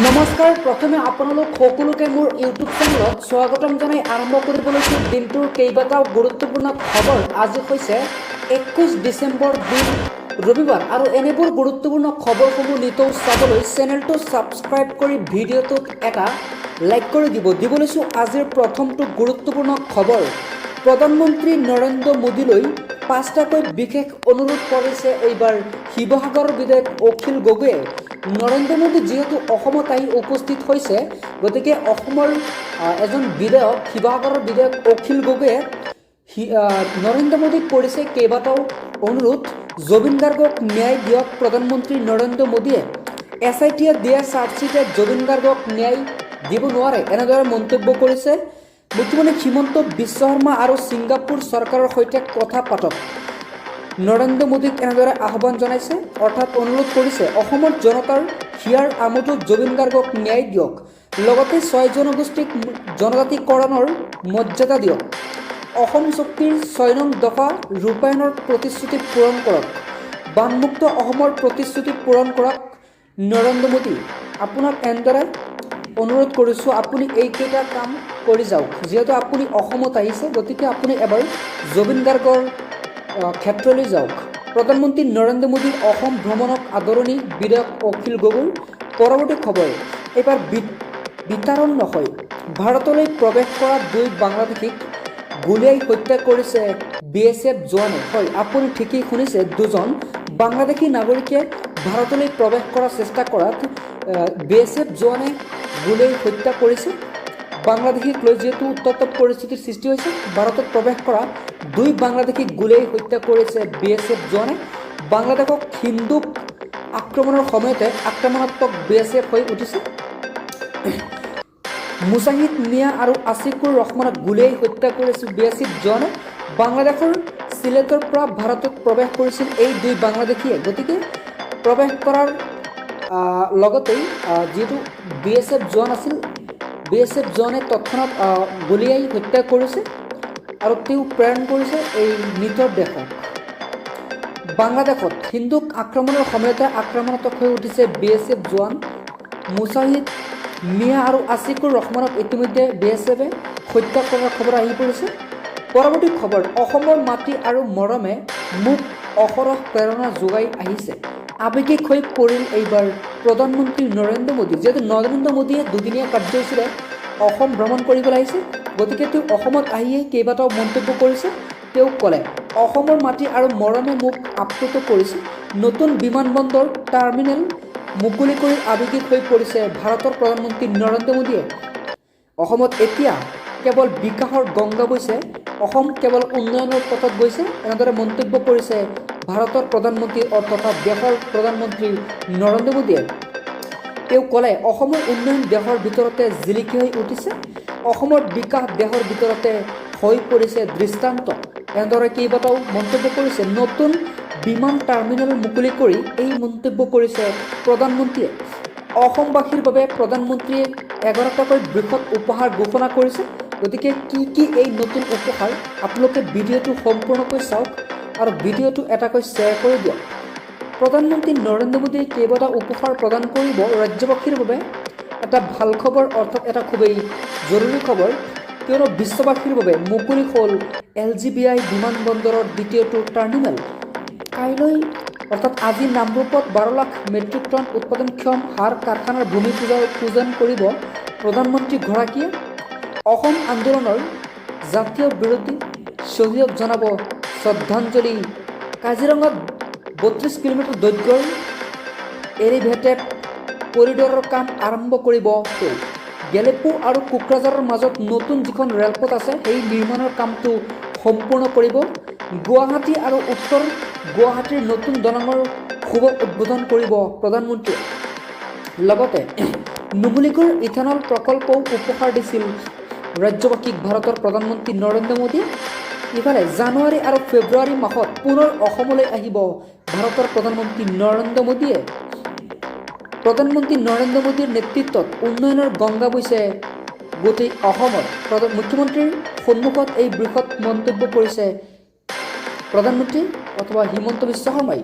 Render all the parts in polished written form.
নমস্কাৰ প্ৰথমে আপোনালোক সকলোকে মোৰ ইউটিউব চেনেলত স্বাগতম জনাই আৰম্ভ কৰিব লৈছোঁ দিনটোৰ কেইবাটাও গুৰুত্বপূৰ্ণ খবৰ। আজি হৈছে 21 ডিচেম্বৰ দিন ৰবিবাৰ আৰু এনেবোৰ গুৰুত্বপূৰ্ণ খবৰসমূহ নিতৌ চাবলৈ চেনেলটো ছাবস্ক্ৰাইব কৰি ভিডিঅ'টোত এটা লাইক কৰি দিব লৈছোঁ আজিৰ প্ৰথমটো গুৰুত্বপূৰ্ণ খবৰ। প্ৰধানমন্ত্ৰী নৰেন্দ্ৰ মোদীলৈ 5টাকৈ বিশেষ অনুৰোধ কৰিছে এইবাৰ শিৱসাগৰ বিধায়ক অখিল গগৈয়ে। নৰেন্দ্ৰ মোদী যেহেতু অসমত আহি উপস্থিত হৈছে, গতিকে অসমৰ এজন বিধায়ক শিৱসাগৰৰ বিধায়ক অখিল গগৈয়ে নৰেন্দ্ৰ মোদীক কৰিছে কেইবাটাও অনুৰোধ। জুবিন গাৰ্গক ন্যায় দিয়ক প্ৰধানমন্ত্ৰী নৰেন্দ্ৰ মোদীয়ে। SITয়ে দিয়া চাৰ্জশ্বিটে জুবিন গাৰ্গক ন্যায় দিব নোৱাৰে, এনেদৰে মন্তব্য কৰিছে। মুখ্যমন্ত্ৰী হিমন্ত বিশ্ব শৰ্মা আৰু ছিংগাপুৰ চৰকাৰৰ সৈতে কথা পাতক, নৰেন্দ্ৰ মোদীক এনেদৰে আহ্বান জনাইছে, অৰ্থাৎ অনুৰোধ কৰিছে। অসমৰ জনতাৰ হিয়াৰ আমোদত জুবিন গাৰ্গক ন্যায় দিয়ক, লগতে 6 জনগোষ্ঠীক জনজাতিকৰণৰ মৰ্যাদা দিয়ক। অসম চুক্তিৰ 6 নং দফা ৰূপায়ণৰ প্ৰতিশ্ৰুতি পূৰণ কৰক, বানমুক্ত অসমৰ প্ৰতিশ্ৰুতি পূৰণ কৰক নৰেন্দ্ৰ মোদী। আপোনাক এনেদৰে অনুৰোধ কৰিছোঁ, আপুনি এইকেইটা কাম কৰি যাওক। যিহেতু আপুনি অসমত আহিছে, গতিকে আপুনি এবাৰ জুবিন গাৰ্গৰ ক্ষেত্ৰলৈ যাওক। প্ৰধানমন্ত্ৰী নৰেন্দ্ৰ মোদীৰ অসম ভ্ৰমণক আদৰণি বিধায়ক অখিল গগৈ। পৰৱৰ্তী খবৰ, এইবাৰ বিতাড়ন নহয়, ভাৰতলৈ প্ৰৱেশ কৰা 2 বাংলাদেশীক গুলীয়াই হত্যা কৰিছে BSF জোৱানে। হয়, আপুনি ঠিকেই শুনিছে, 2জন বাংলাদেশী নাগৰিকে ভাৰতলৈ প্ৰৱেশ কৰাৰ চেষ্টা কৰাত BSF জোৱানে গুলীয়াই হত্যা কৰিছে। বাংলাদেশীক লৈ যিহেতু উত্তপ্ত পৰিস্থিতিৰ সৃষ্টি হৈছে, ভাৰতত প্ৰৱেশ কৰা 2 বাংলাদেশীক গুলীয়াই হত্যা কৰিছে BSF জোৱানে। বাংলাদেশক হিন্দুক আক্ৰমণৰ সময়তে আক্ৰমণাত্মক BSF হৈ উঠিছে। মুজাহিদ মিয়া আৰু আছিকুৰ ৰহমানক গুলীয়াই হত্যা কৰিছিল BSF জোৱানে। বাংলাদেশৰ চিলেটৰ পৰা ভাৰতত প্ৰৱেশ কৰিছিল এই 2 বাংলাদেশীয়ে। গতিকে প্ৰৱেশ কৰাৰ লগতেই যিহেতু BSF জোৱান আছিল, BSF জোৱানে তৎক্ষণাত গুলীয়াই হত্যা কৰিছে আৰু তেওঁ প্ৰেৰণ কৰিছে এই নিতৰ দেশক। বাংলাদেশত হিন্দুক আক্ৰমণৰ সময়তে আক্ৰমণাত্মক হৈ উঠিছে BSF জোৱান। মুজাহিদ মিয়া আৰু আছিকুৰ ৰহমানক ইতিমধ্যে BSFে হত্যা কৰাৰ খবৰ আহি পৰিছে। পৰৱৰ্তী খবৰ, অসমৰ মাটি আৰু মৰমে মোক অহৰহ প্ৰেৰণা যোগাই আহিছে, আৱেগিক হৈ পৰিল এইবাৰ প্ৰধানমন্ত্ৰী নৰেন্দ্ৰ মোদী। যিহেতু নৰেন্দ্ৰ মোদীয়ে 2দিনীয়া কাৰ্যসূচীৰে অসম ভ্ৰমণ কৰিবলৈ আহিছে, গতিকে তেওঁ অসমত আহিয়ে কেইবাটাও মন্তব্য কৰিছে। তেওঁ ক'লে, অসমৰ মাটি আৰু মৰমে মোক আপ্লুত কৰিছে। নতুন বিমানবন্দৰ টাৰ্মিনেল মুকলি কৰি আৱেগিক হৈ পৰিছে ভাৰতৰ প্ৰধানমন্ত্ৰী নৰেন্দ্ৰ মোদীয়ে। অসমত এতিয়া কেৱল বিকাশৰ গংগা বৈছে, অসম কেৱল উন্নয়নৰ পথত গৈছে, এনেদৰে মন্তব্য কৰিছে ভাৰতৰ প্ৰধানমন্ত্ৰী তথা দেশৰ প্ৰধানমন্ত্ৰী নৰেন্দ্ৰ মোদীয়ে। তেওঁ ক'লে, অসমৰ উন্নয়ন দেশৰ ভিতৰতে জিলিকি হৈ উঠিছে, অসমৰ বিকাশ দেশৰ ভিতৰতে হৈ পৰিছে দৃষ্টান্ত, এনেদৰে কেইবাটাও মন্তব্য কৰিছে। নতুন বিমান টাৰ্মিনেল মুকলি কৰি এই মন্তব্য কৰিছে প্ৰধানমন্ত্ৰীয়ে। অসমবাসীৰ বাবে প্ৰধানমন্ত্ৰীয়ে 11টাকৈ বৃহৎ উপহাৰ ঘোষণা কৰিছে। গতিকে কি এই নতুন উপহাৰ, আপোনালোকে ভিডিঅ'টো সম্পূৰ্ণকৈ চাওক আৰু ভিডিঅ'টো এটাকৈ শ্বেয়াৰ কৰি দিয়ক। প্ৰধানমন্ত্ৰী নৰেন্দ্ৰ মোদীয়ে কেইবাটাও উপহাৰ প্ৰদান কৰিব ৰাজ্যবাসীৰ বাবে। এটা ভাল খবৰ, অৰ্থাৎ এটা খুবেই জৰুৰী খবৰ, কিয়নো বিশ্ববাসীৰ বাবে মুকলি হ'ল LGBI বিমানবন্দৰৰ 2টো টাৰ্মিনেল। কাইলৈ অৰ্থাৎ আজি নামৰূপত 12 লাখ মেট্ৰিক টন উৎপাদনক্ষম সাৰ কাৰখানাৰ ভূমি পূজন কৰিব প্ৰধানমন্ত্ৰীগৰাকীয়ে। অসম আন্দোলনৰ জাতীয় বিৰোধী শ্বহীদক জনাব শ্ৰদ্ধাঞ্জলি। কাজিৰঙাত 32 কিলোমিটাৰ দৈৰ্ঘ্যৰ এলিভেটেড কৰিডৰৰ কাম আৰম্ভ কৰিব তেওঁ। গেলেপু আৰু কোকৰাঝাৰৰ মাজত নতুন যিখন ৰেলপথ আছে, সেই নিৰ্মাণৰ কামটো সম্পূৰ্ণ কৰিব। গুৱাহাটী আৰু উত্তৰ গুৱাহাটীৰ নতুন দলঙৰ শুভ উদ্বোধন কৰিব প্ৰধানমন্ত্ৰীয়ে। লগতে নুমলীগড় ইথানল প্ৰকল্পও উপহাৰ দিছিল ৰাজ্যবাসীক ভাৰতৰ প্ৰধানমন্ত্ৰী নৰেন্দ্ৰ মোদীয়ে। ইফালে জানুৱাৰী আৰু ফেব্ৰুৱাৰী মাহত পুনৰ অসমলৈ আহিব ভাৰতৰ প্ৰধানমন্ত্ৰী নৰেন্দ্ৰ মোদীয়ে। প্ৰধানমন্ত্ৰী নৰেন্দ্ৰ মোদীৰ নেতৃত্বত উন্নয়নৰ গংগা বৈছে গোটেই অসমত। মুখ্যমন্ত্ৰীৰ সন্মুখত এই বৃহৎ মন্তব্য কৰিছে প্ৰধানমন্ত্ৰী অথবা হিমন্ত বিশ্ব শৰ্মাই।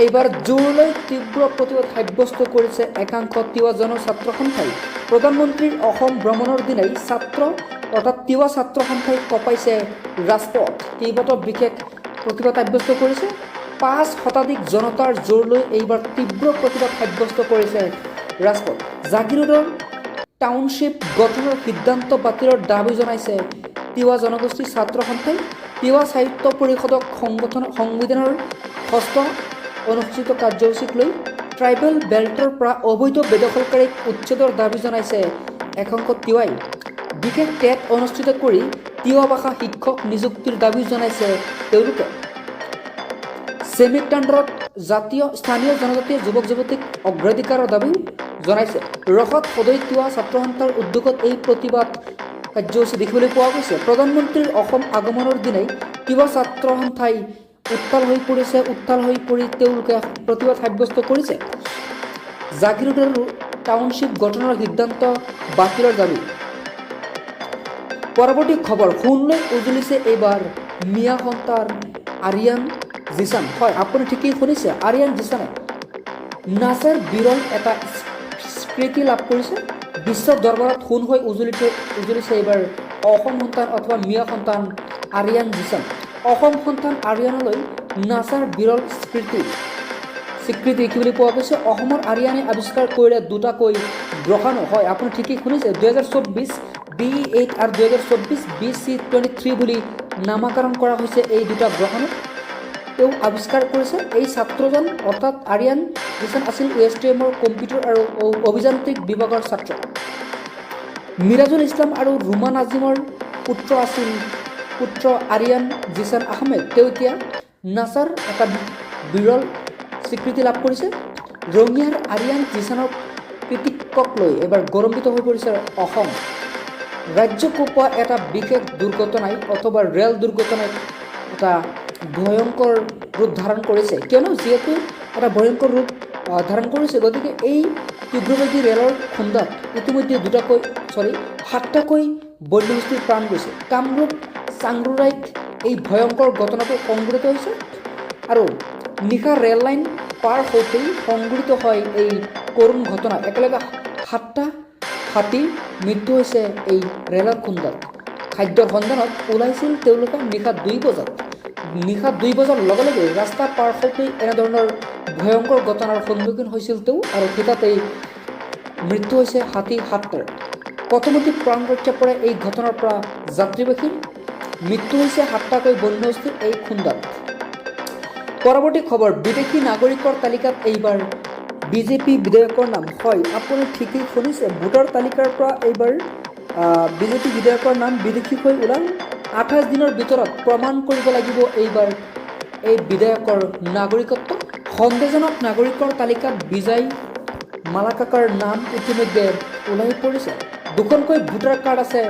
এইবাৰ জোৰলৈ তীব্ৰ প্ৰতিবাদ সাব্যস্ত কৰিছে একাংশ তিৱা জনছাত্ৰ সন্থাই। প্ৰধানমন্ত্ৰীৰ অসম ভ্ৰমণৰ দিনাই ছাত্ৰ অৰ্থাৎ তিৱা ছাত্ৰ সন্থাই কঁপাইছে ৰাজপথ। কেইবাটাও বিশেষ প্ৰতিবাদ সাব্যস্ত কৰিছে। 5 শতাধিক জনতাৰ জোৰলৈ এইবাৰ তীব্ৰ প্ৰতিবাদ সাব্যস্ত কৰিছে ৰাজপথ। জাগিৰোডৰ টাউনশ্বিপ গঠনৰ সিদ্ধান্ত বাতিলৰ দাবী জনাইছে তিৱা জনগোষ্ঠীৰ ছাত্ৰ সন্থাই। তিৱা সাহিত্য পৰিষদক সংবিধানৰ 6ষ্ঠ অনুসূচিত কাৰ্যসূচীক লৈ ট্ৰাইবেল বেল্টৰ পৰা অবৈধ বেদখলকাৰীক উচ্ছেদৰ দাবী জনাইছে একাংশ তিৱাই। বিশেষ টেট অনুষ্ঠিত কৰি তিৱা ভাষা শিক্ষক নিযুক্তিৰ দাবী জনাইছে তেওঁলোকে। ছেমিকণ্ডাক্টৰত স্থানীয় জনজাতীয় যুৱক যুৱতীক অগ্ৰাধিকাৰৰ দাবী জনাইছে। ৰসত সদৈ তিৱা ছাত্ৰ সন্থাৰ উদ্যোগত এই প্ৰতিবাদ কাৰ্যসূচী দেখিবলৈ পোৱা গৈছে। প্ৰধানমন্ত্ৰীৰ অসম আগমনৰ দিনাই তিৱা ছাত্ৰ সন্থাই উত্তাল হৈ পৰি তেওঁলোকে প্ৰতিবাদ সাব্যস্ত কৰিছে। জাগিৰোডৰ টাউনশ্বিপ গঠনৰ সিদ্ধান্ত বাতিলৰ দাবী। পৰৱৰ্তী খবৰ, সোণলৈ উজলিছে এইবাৰ মিয়া সন্তান আৰিয়ান জিছান। হয়, আপুনি ঠিকেই শুনিছে, আৰিয়ান জিছানে নাচৰ বিৰল এটা স্বীকৃতি লাভ কৰিছে। বিশ্ব দৰবাৰত সোণ হৈ উজলিছে এইবাৰ অসম সন্তান অথবা মিয়া সন্তান আৰিয়ান জিছান। অসম সন্তান আৰিয়ানলৈ নাচাৰ বিৰল স্বীকৃতি দেখিবলৈ পোৱা গৈছে। অসমৰ আৰিয়ানে আৱিষ্কাৰ কৰিলে দুটাকৈ গ্ৰহাণু। হয়, আপুনি ঠিকেই শুনিছে, 2024 BE8 আৰু 2024 BC23 বুলি নামাকৰণ কৰা হৈছে এই দুটা গ্ৰহাণু। তেওঁ আৱিষ্কাৰ কৰিছে। এই ছাত্ৰজন অৰ্থাৎ আৰিয়ান জিছান আছিল USTMৰ কম্পিউটাৰ আৰু অভিযান্ত্ৰিক বিভাগৰ ছাত্ৰ। মিৰাজুল ইছলাম আৰু ৰুমা নাজিমৰ পুত্ৰ আৰিয়ান জিছান আহমেদ। তেওঁ এতিয়া নাছাৰ এটা বিৰল স্বীকৃতি লাভ কৰিছে। ৰঙিয়াৰ আৰিয়ান জিছানৰ কৃতিত্বক লৈ এবাৰ গৌৰৱান্বিত হৈ পৰিছে অসম। ৰাজ্য কোপোৱা এটা বিশেষ দুৰ্ঘটনাই অথবা ৰেল দুৰ্ঘটনাই এটা ভয়ংকৰ ৰূপ ধাৰণ কৰিছে। কিয়নো যিহেতু এটা ভয়ংকৰ ৰূপ ধাৰণ কৰিছে, গতিকে এই তীব্ৰবেগী ৰেলৰ খুন্দাত ইতিমধ্যে 7টাকৈ বন্যহস্তীৰ প্ৰাণ গৈছে। কামৰূপ চাংৰুৰাইত এই ভয়ংকৰ ঘটনাটো সংঘটিত হৈছে আৰু নিশা ৰেল লাইন পাৰ হওঁতেই সংঘটিত হয় এই কৰুণ ঘটনা। একেলগে 7টা হাতীৰ মৃত্যু হৈছে এই ৰেলৰ খুন্দাত। খাদ্যৰ সন্ধানত ওলাইছিল তেওঁলোকে নিশা 2 বজাত। নিশা 2 বজাৰ লগে লগে ৰাস্তা পাৰ হওঁতেই এনেধৰণৰ ভয়ংকৰ ঘটনাৰ সন্মুখীন হৈছিল তেওঁ আৰু হঠাতেই মৃত্যু হৈছে হাতী 7টাৰ। প্ৰথমতে প্ৰাণ ৰক্ষা পৰে এই ঘটনাৰ পৰা যাত্ৰীবাসীৰ। মৃত্যু হৈছে 7টাকৈ বন্যহস্তীৰ এই খুন্দাত। পৰৱৰ্তী খবৰ, বিদেশী নাগৰিকৰ তালিকাত এইবাৰ বিজেপি বিধায়কৰ নাম। হয়, আপুনি ঠিকেই শুনিছে, ভোটাৰ তালিকাৰ পৰা এইবাৰ বিজেপি বিধায়কৰ নাম বিদেশী হৈ ওলাল। 28 দিনৰ ভিতৰত প্ৰমাণ কৰিব লাগিব এইবাৰ এই বিধায়কৰ নাগৰিকত্ব। সন্দেহজনক নাগৰিকৰ তালিকাত বিজয় মালাকাৰ নাম ইতিমধ্যে ওলাই পৰিছে। 2খনকৈ ভোটাৰ কাৰ্ড আছে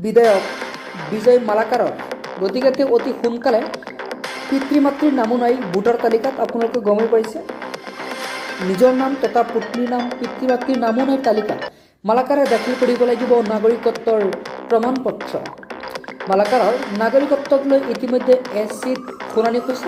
বিধায়ক বিজয় মালাকাৰৰ। গতিকে তেওঁ অতি সোনকালে পিতৃ মাতৃৰ নামো নাই ভোটাৰ তালিকাত। আপোনালোকে গমেই পাইছে, নিজৰ নাম তথা পত্নীৰ নাম, পিতৃ মাতৃৰ নামো নাই তালিকাত। মালাকাৰে দাখিল কৰিব লাগিব নাগৰিকত্বৰ প্ৰমাণ পত্ৰ। মালাকাৰৰ নাগৰিকত্বক লৈ ইতিমধ্যে SCত শুনানি হৈছে।